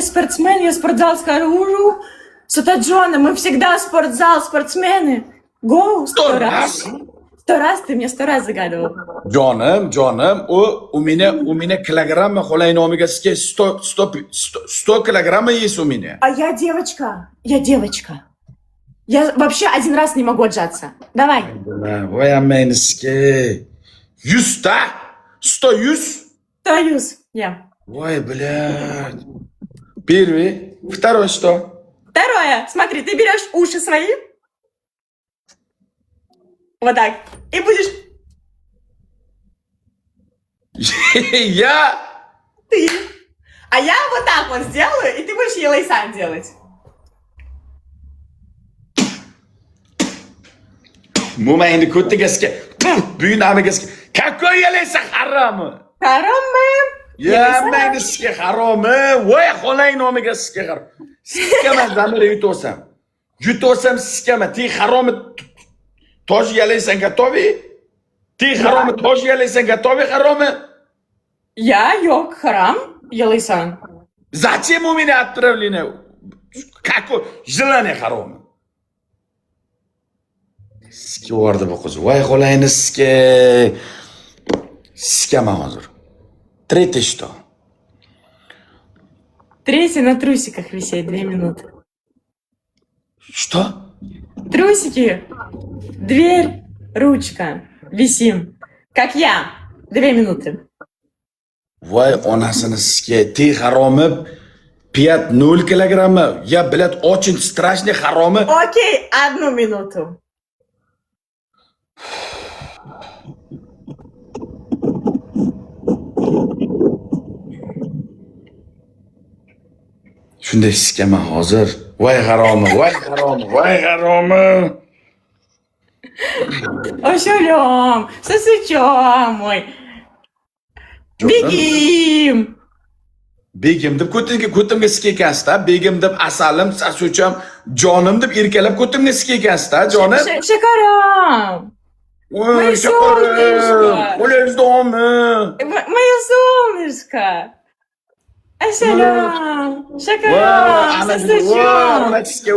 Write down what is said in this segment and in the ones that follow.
я спортсмен, я в спортзал схожу. С утра Джона, мы всегда в спортзал, спортсмены. Гоу, 100 раз. 100 раз, ты мне 100 раз загадывал. Jonim, u meni kilogramma xo'lay nomiga sizga 100 kilogramma yeysiz u meni. А я девочка. Я вообще один раз не могу отжаться. Давай. Voy amayni sizga. 100 ta? 100 100? Союз. Я. Voy, блядь. Первый, второй что? Второе. Смотри, ты берешь уши свои. Вот так. И будешь Я? ты. А я вот так вот сделаю, и ты будешь елайсан делать. Mo'mayni ko'tiga sizga. Buynamiga sizga. Какой yalaysa haromi? Harammi? Ya, mayni sizga haromi? Voy, xo'lay nomiga sizga harom. Sizga men zamir yutosam sizga men. Ti haromi toj yalaysan готовый? Ti haromi toj yalaysan готовый haromi? Я yok haram елайсан. Зачем у меня отправление? Какой желание haromi? Sizga o'rdi bu qiz. Voy, xo'layni sizga men hozir. Третий что? Третий на трусиках висеть 2 минуты. Что? Трусики, дверь, ручка. Висим. Как я. 2 минуты. Voy onasini sizga ti haromi 5-0 kilogrammi. Я, блядь, очень страшный haromi. Окей, 1 минуту. Shunday sizga men hozir. Voy haromi. Ошелем, сосучом мой. Бегим. Begim deb ko'timga sizga ekansiz-da. Begim deb asalim, sasucham, jonim deb erkalab ko'timga sizga ekansiz-da, jonim. Шакарам. Voy, Моё shakarim. солнышко. Qo'lingizdami? Мое солнышко. Ошелем. Шакарам, сосучом. Sizga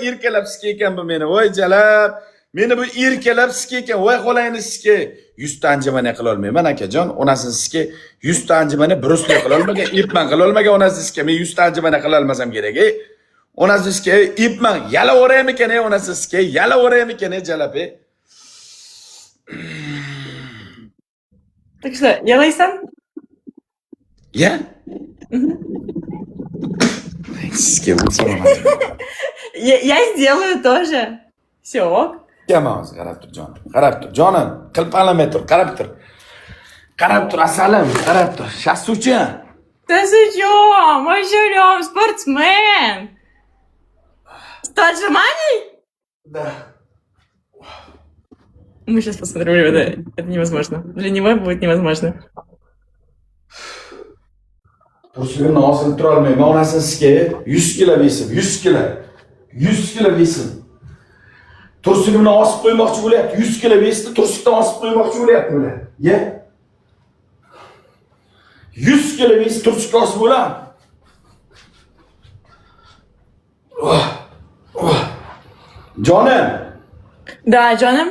erkalab sizga ekan bu meni. Voy jalab. Meni bu erkalab sizga ekan. Voy xo'layni sizga 100 ta anjimani qila olmayman akajon. Onasini sizga 100 ta anjimani brusli qila olmagan, ipman qila olmagan onasini sizga men 100 ta anjimani qila olmasam kerak. Onasini sizga ipman yalaveraymi ekan, onasini sizga yalaveraymi ekan jalab. Так что, елайсан? Ya? Sizga bu so'raman. Я сделаю тоже. Все. Kamaz, qarab tur jonim. Qarab tur jonim. Qilpalamay tur, qarab tur. Qarab tur asalim, qarab tur. Shasuvchi. Сосучом, ошелем, спортсмен. 100 отжиманий? Да. Мы сейчас посмотрим, это невозможно. Для него будет невозможно. Tursunni osilib tura olmayman. Onasi sizga 100 kilo besim, 100 kilo. 100 kilo besim. Tursunni osib qo'ymoqchi bo'lyapti. 100 kilo besni Tursundan osib qo'ymoqchi bo'lyapti bular. Ye. 100 kilo bes Tursunga osib bo'lam. Jonim. Да, Джоном?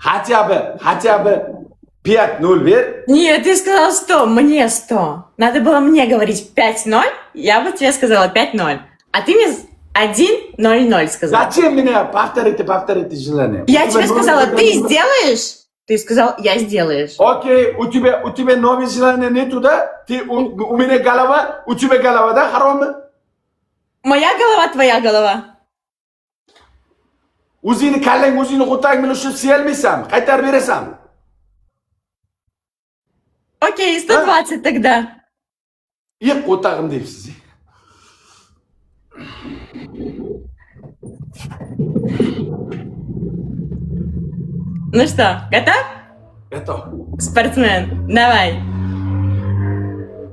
Хотя бы 5-0 ver. Нет, ты сказал 100, мне 100. Надо было мне говорить 5-0, я бы тебе сказала 5-0. А ты мне 1-0-0 сказал. Зачем меня повторите желание? Я тебе сказала, ты сделаешь? Ты сказал, я сделаешь. Окей, у тебя новое желание нету, да? У меня голова, у тебя голова, да, хароми? Моя голова, твоя голова. O'zingni kallang, o'zingni qo'tang bilan ushib siyolmaysan, qaytarib berasan. Окей, 120 тогда. Yiq qo'tag'im deysiz. Ну что, готов? Готов. Спортсмен, давай.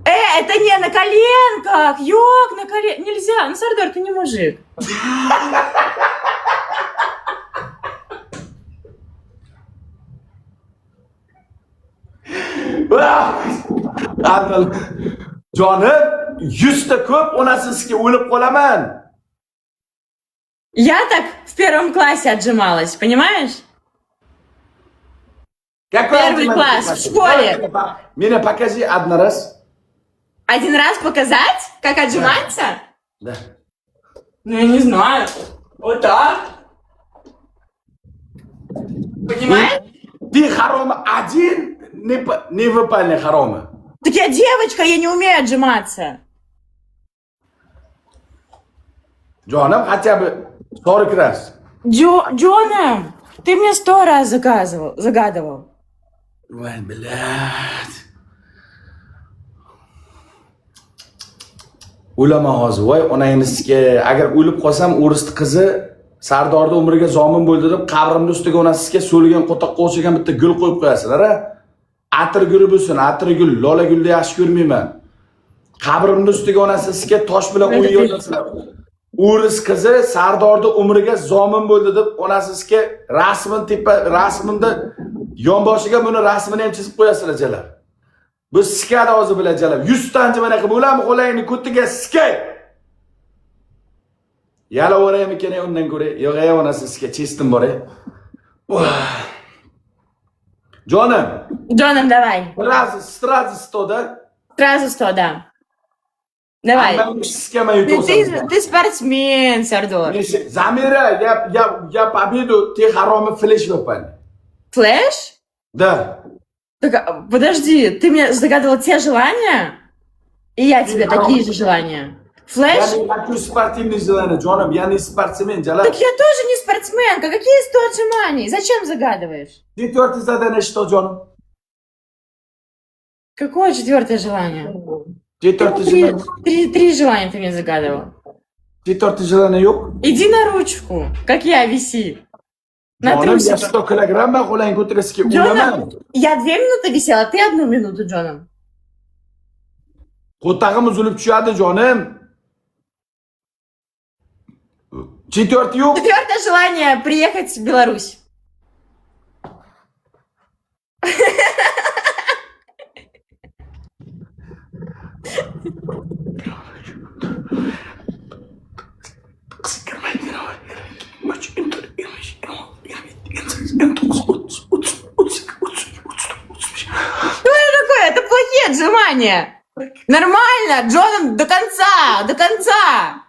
Это не на коленках, ёк, на колен... Нельзя, ну, Сардар, ты не мужик. Jonim, 100 ta ko'p, onasizga o'lib qolaman. Я так в первом классе отжималась, понимаешь? Первый класс, в школе. Меня покажи один раз. Один раз показать, как отжиматься? Да. Ну, я не знаю. Вот так. Понимаешь? Ты харома один, не выполняй харома. Так я девочка, я не умею отжиматься. Jonim, хотя бы 40 раз. Джоном, ты мне 100 раз загадывал. Voy, блядь. O'laman hozir. Voy, onangizga agar o'lib qolsam, o'risni qizi Sardorda umriga zomin bo'ldi deb qabrimni ustiga onasiga so'lgan qo'toqqa o'xshagan bitta gul qo'yib qo'yasizlar-a. Atir guli bo'lsin, atir gul, lola gulni yaxshi ko'rmayman. Qabrimni ustiga onasiga tosh bilan o'yin yozasizlar. O'ris qizi Sardorda umriga zomin bo'ldi deb onasiga rasmini yonboshiga buni rasmini ham chizib qo'yasizlar jalab. Bu sikadi hozir bilan jalab. 100 tanji mana qilib o'lami qo'layni ko'tiga sikay. Yalaveraymi ekan undan ko'ra. Yo'q, ey onasiga chestim bor. Jonim. Джоном, давай. Сразу 100, да? Сразу 100, да. Давай. Ты спортсмен, Сардор. Замира, я победу, ты харома флеш выпали. Флэш? Да. Так, подожди, ты мне загадывал те желания? И я тебе такие же желания. Флэш? Я не хочу спортивные желания, Джоном, я не спортсмен, Джалал. Так я тоже не спортсменка. Какие 100 отжиманий? Зачем загадываешь? Четвертое задание что, Джоном? Какое 4-е желание? Четвертое желание. Три желания ты мне загадывал. Четвертое желание yok. Иди на ручку, как я, виси. На Джоном, я трусиках. 100 килограмм хуляйн кутрески Джоном, я 2 минуты висела, ты 1 минуту, Джоном. Qo'tag'im uzilib tushadi, jonim. Четвертый yok. 4-е желание приехать в Беларусь. Что это такое? Это плохие отжимания. Нормально, Джоном, до конца, до конца.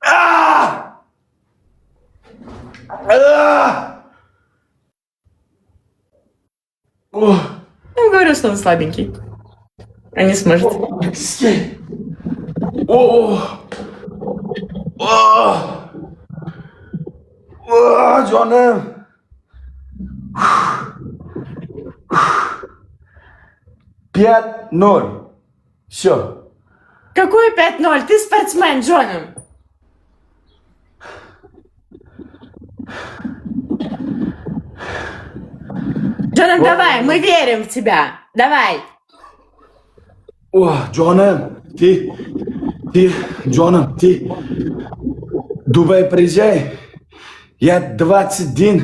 А! А! О! Я говорю, что он слабенький. А не сможет. О! О! О, jonim. 5-0. Все. Какой 5-0? Ты спортсмен, Джоном. Джоном, давай, мы верим в тебя. Давай. О, jonim, ты, jonim, ты, Дубай приезжай. Я 20 дней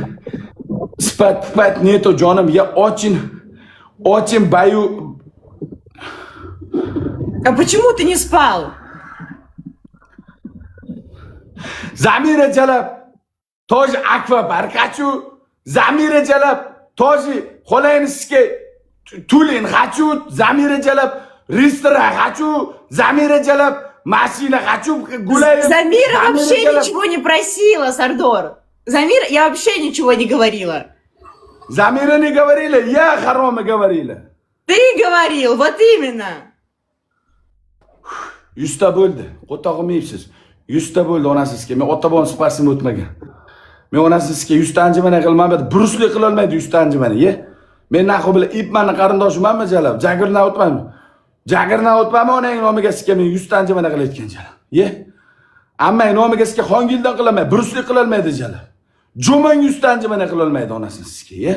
спать нету, jonim. Я очень боюсь. А почему ты не спал? Zamira jalab, тоже аквапарк хочу. Zamira jalab, тоже xolaynisga tulin хочу. Zamira jalab, ресторан хочу. Zamira jalab, машина хочу. Гуляем. Замира вообще ничего не просила, Сардор. Замира, я вообще ничего не говорила. Zamira не говорила, я харома говорила. Ты говорил, вот именно. 100 ta bo'ldi. Qo'tog'im 100 ta bo'ldi onasizga. Men ota-bolam sparsim o'tmagan. Men onasizga 100 ta anjimani qilmadim. Brusli qila olmaydi 100 ta anjimani, ye. Men naxo bilan Ipmanning qarindoshimanmi jalab? Jagirna o'tmaymi? Jagirna o'tmaymi onang nomiga sizga men 100 ta anjimani qilayotgan jalab. Ye. Amma nomiga sizga Xongildan qilaman, Brusli qila olmaydi jalab. Jo'mang 100 ta anjimani qila olmaydi onasini sizga, ye.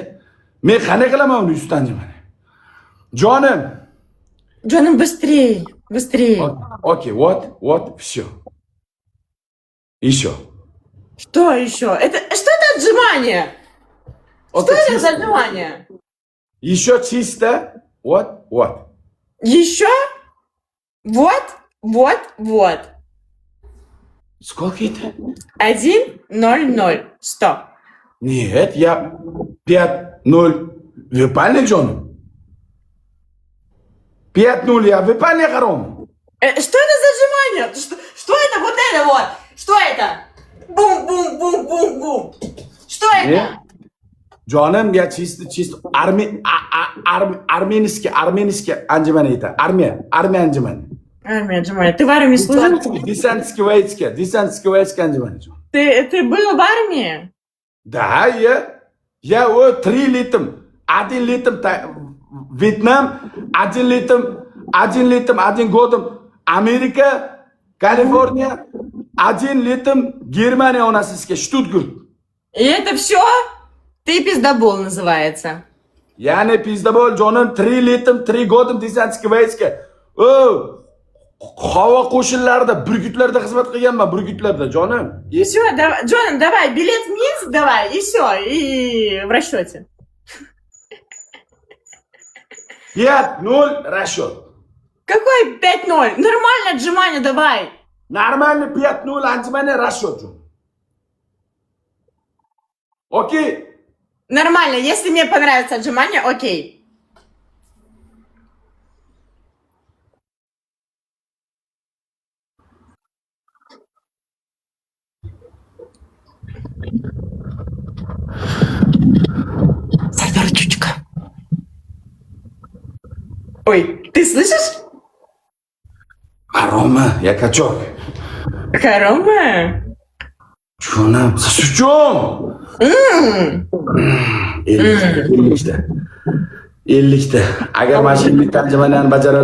Men qanday qilaman uni 100 ta anjimani? Jonim. Джоном, быстрее, быстрее. Окей, вот, все. Еще. Что еще? Что это отжимание? Что это за отжимание? Еще чисто. Вот. Еще? Вот? Вот. Сколько это? 1, 0, 0. 100. Нет, я 5-0. Выпали, Джон? 5-0, я выпали, Харом. Что это за отжимание? Что это? Вот это вот. Что это? Бум-бум-бум-бум-бум. Что это? Jonim, я чисто армянский анжиман это. Армия анжиман. Армия отжимания. Ты в армии служил? Десантские войска анжиман. Ты был в армии? Да, я 3 летом. 1 летом Вьетнам, 1 летом, 1 годом Америка, Калифорния, 1 летом Германия у нас есть, Штутгарт. И это все? Ты пиздобол называется. Я не пиздобол, Джонан, 3 летом, 3 годом десантские войска. Havo qo'shinlarida, burgutlarda xizmat qilganman, burgutlarda, jonim. Все, Джон, давай, билет в Минск давай, и все, и в расчете. 5-0 расчет. Какой 5-0? Нормально отжимание давай. Нормально 5-0 анжимане расчет, Джон. Окей? Нормально, если мне понравится отжимание, окей. Сардор Чучка. Ой, ты слышишь? Рома, я качок. Рома? Jonim, siz uchun. 50 ta. Agar mana shu 50 ta anjumanani bajara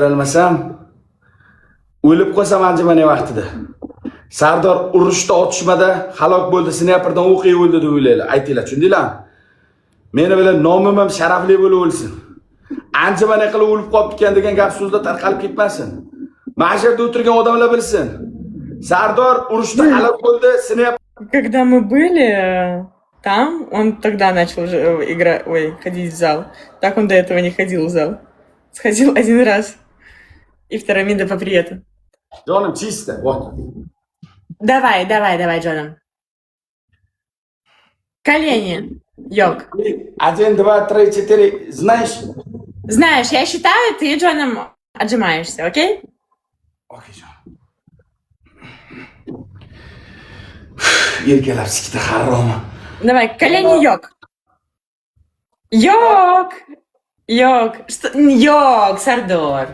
olmasam, o'lib qolsam anjumani vaqtida. Sardor urushda otishmada halok bo'ldi, snayperdan o'q yeb o'ldi deb o'ylaylar. Aytinglar, tushundinglarmi? Meni bilan nomim ham sharafli bo'lib o'lsin. Anjumani qilib o'lib qolib ekan degan gap so'zlar tarqalib ketmasin. Mana shu yerda o'tirgan odamlar bilsin. Sardor urushda halok bo'ldi, snayper. Когда мы были там, он тогда начал ходить в зал. Так он до этого не ходил в зал. Сходил 1 раз. И второй минда по привету. Jonim, чисто, вот. Давай, Джоном. Колени. Йог. 1, 2, 3, 4. Знаешь? Знаешь, я считаю, ты, Джоном, отжимаешься, окей? Okey, Jon. Yelkalab sikdi harom. Давай, колени йог. Йог. Что? Йог, Сардор.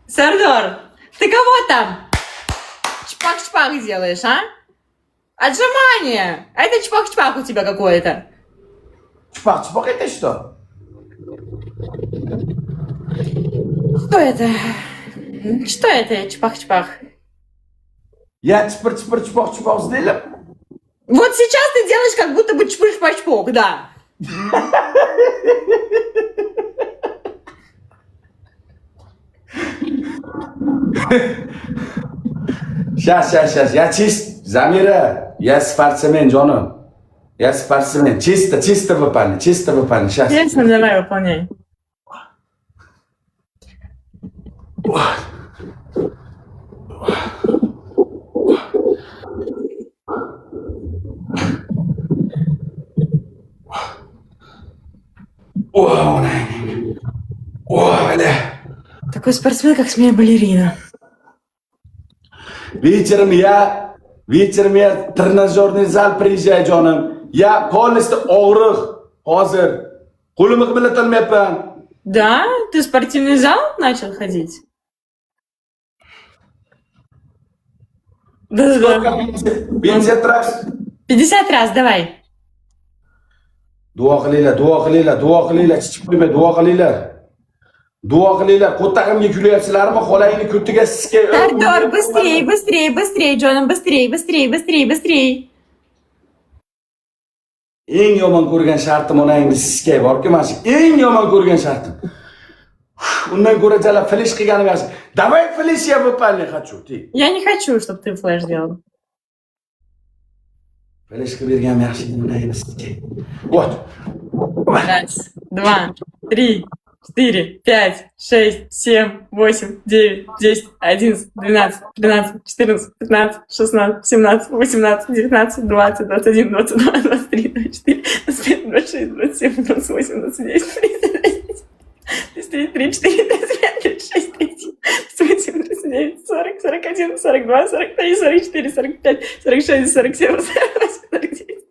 Сардор, ты кого там? Чпак-чпак делаешь, а? Отжимание. А это чпак-чпак у тебя какой-то. Чпак, это что? Что это? Что это, чпах-чпах? Я чпак сделал. Вот сейчас ты делаешь, как будто бы чпыш-пачпок, да. Сейчас. Я чист, Замира. Я спортсмен, Джоном. Я спортсмен. Чисто выполни. Сейчас. Ясно, давай, выполняй. Такой спортсмен, как смея балерина. Вечером я в тренажерный зал приезжаю, Джоном. Я полностью og'riq hozir. Qo'limni qimirlatolmayapman. Да? Ты в спортивный зал начал ходить? Да. 50 раз. 50 раз, давай. Duo qilinglar, chichib qo'ymay duo qilinglar. Qo'ttag'imga kulyapsizlarmi? Xolangni ko'tiga sizga. Сардор, быстрее, Джоном, быстрее. Eng yomon ko'rgan shartim onangni sizga borki, mana shu eng yomon ko'rgan shartim. Undan ko'ra jala flash qilganim yaxshi. Давай flash я выполняй хочу, ты. Я не хочу, чтобы ты флеш делал. Flash qilib berganim yaxshi, undan sizga. Вот. 1, 2, 3, 4, 5, 6, 7, 8, 9, 10, 11, 12, 13, 14, 15, 16, 17, 18, 19, 20, 21, 22, 23, 24, 25, 26, 27, 28, 29, 30, 33, 34, 35, 36, 37, 39, 40, 41, 42, 43, 44, 45, 46, 47, 48, 49.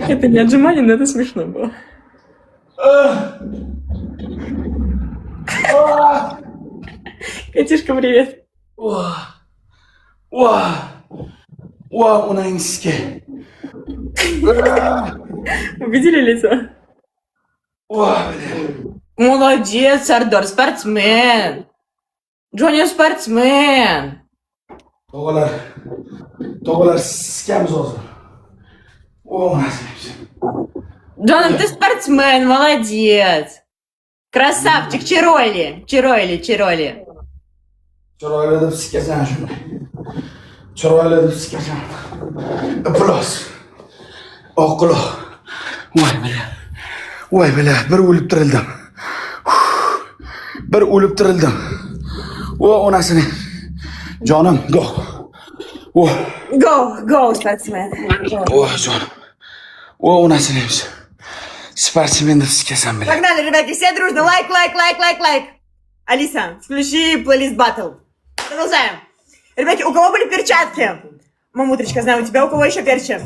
Это не отжимание, но это смешно было. Катюшка, привет. Unangizga. Увидели лицо? Молодец, Сардор, спортсмен. Джонни спортсмен. Tog'alar sikamiz hozir. Джон, ты спортсмен, молодец. Красавчик, Чироли. Чироли. Chiroyli deb sikasan shuni. Chiroyli deb sikasan. Plus. Oqilo. Voy bila, bir o'lib tirildim. Bir o'lib tirildim. O onasini. Jonim, go. Go, спортсмен. O jonim. O onasini. Sportsmen deb sikasan bila. Погнали, ребятки, все дружно. Лайк. Алиса, включи плейлист батл. Продолжаем. Ребятки, у кого были перчатки? Мамутричка, знаю, у тебя, у кого еще перчи?